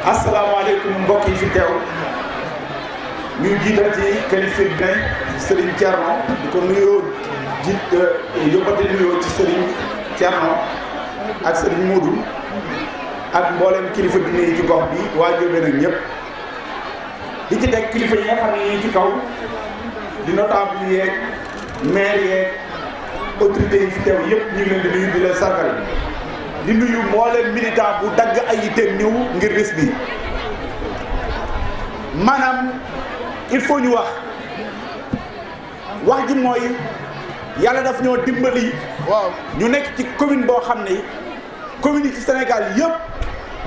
asalaamaaleykum mbokk yi fi teew ñu jiital ci kilifa bi ne Serigne Thierno di ko nuyoo yóbbati nuyoo ci Serigne Thierno ak Serigne Modou ak mboolem kilifa bi ne ci gox bi waa Ndiobène nag ñëpp di ci teg kilifa yi nga xam ne ñii ci kaw di notable yeeg maire yeeg autorités yi fi teew yëpp ñu ngi leen di nuyu di leen sargal di nuyu mboolem militant bu dagg ay yitteem ñëw ngir bés bi maanaam il faut ñu wax ji mooy yàlla daf ñoo dimbali. waaw ñu nekk ci commune boo xam ne commune yi ci Sénégal yëpp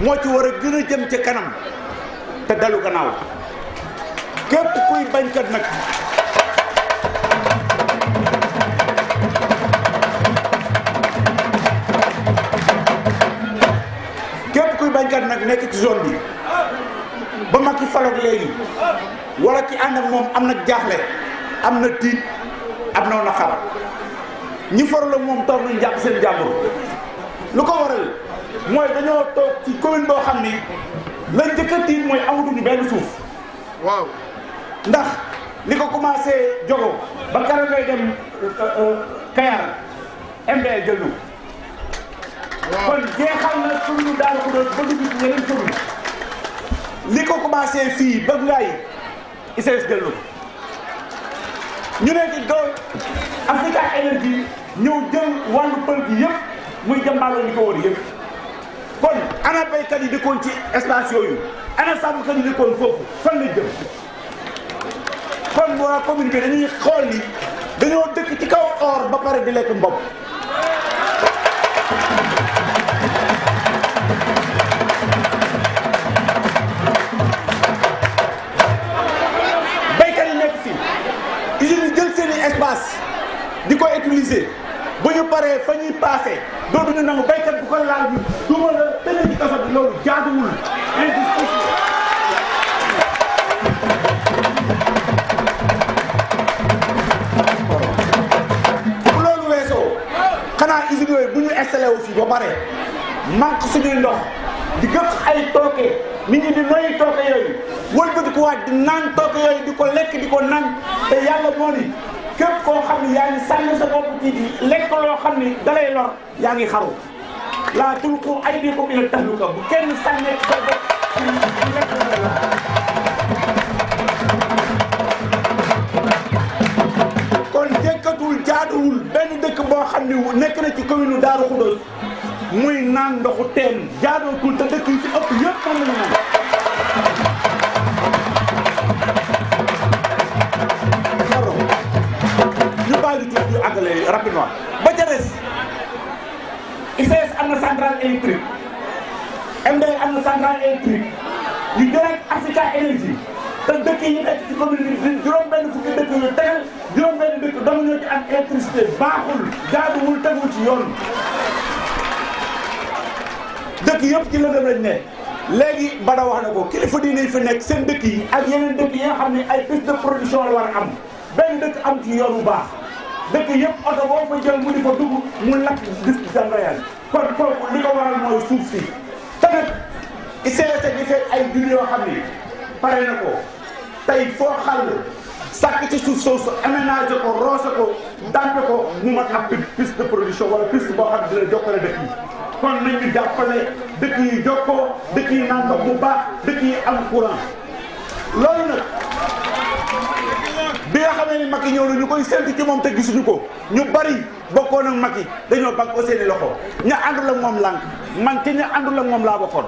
moo ci war a gën a jëm ca kanam te dalu gannaaw képp kuy bañkat nag nekk ci zone bi ba Macky faloog léegi wala ki ànd ak moom am na jaaxle am na tiit am na naqar ñi farala moom toog nañ jàpp seen jàmbur lu ko waral mooy dañoo toog ci commune boo xam ni la njëkk a tiit mooy amatuñu benn suuf. waaw ndax li ko commencé jogo ba kara ngay dem Kayar MBL jël kon jeexal na commune Darou Khoudoss ba dugg ci yeneen commune li ko commencé fii ba Ngaye ICS jël ñu ne ci dool Africa Energy ñëw jël wàllu pël gi yëpp muy jàmbaarloo ñu ko wër yëpp kon ana baykat yi dëkkoon ci espace yooyu ana sàmmkat yi dëkkoon foofu fan la jëm kon waa commune bi dañuy xool ni dañoo dëkk ci kaw or ba pare di lekk mbopp. espace di ko utiliser bu ñu paree fa ñuy passé dootuñu nangu béykat bu ko laal bi duma la tënk ci kaso bi loolu jaaduwul injustice bu loolu weesoo xanaa usines yooyu bu ñu installé aussi ba pare manque suñuy ndox di gëpp ay tooke nit ñi di noyyi tooke yooyu wëlbati ko waat di naan tooke yooyu di ko lekk di ko naan te yàlla moo ni képp koo xam ni yaa ngi sànni sa bopp tiiti lekk loo xam ni dalay lor yaa ngi xaru laa tulqu aydiikum ila tahluka bu kenn sànnee sa bopp lekk kon jëkkatul jaaduwul benn dëkk boo xam ni nekk na ci commune Darou Khoudoss muy naan ndoxu teen jaadootul te dëkk yi ci ëpp yëpp moom la ñu naan ñu àggale rapidement ba ca des ICS am na centrale électrique MDL am na centrale électrique ñu jëlaat Africa Energy te dëkk yi ñu nekk ci commune bi juróom-benn fukki dëkk yu tegal juróom-benn dëkk dama ñoo ci am électricité baaxul jaaduwul tegul ci yoon dëkk yëpp ci lëndëm lañ ne léegi Bada wax na ko kilifa diine yi fi nekk seen dëkk yi ak yeneen dëkk yi nga xam ne ay piste de production la war a am benn dëkk am ci yoon bu baax dëkk yëpp oto boo fa jël mu di fa dugg mu lakk gis jàngoyal kon kooku li ko waral mooy suuf si te nag ICS di fekk ay jur yoo xam ni pare na ko tey foo xàll sàkk ci suuf soosu aménagé ko roose ko dampe ko mu mat ab piste de production wala piste boo xam ne dina jokkale dëkk yi kon nañ ñu jàppale dëkk yi jokkoo dëkk yi naan ndox bu baax dëkk yi am courant loolu nag bi nga xamee ni Macky ñëw na ñu koy séntu ci moom te gisuñu ko ñu bari bokkoon ak Macky dañoo bank ko seeni loxo ña àndul ak moom lànk man ci ña àndul ak moom laa bokkoon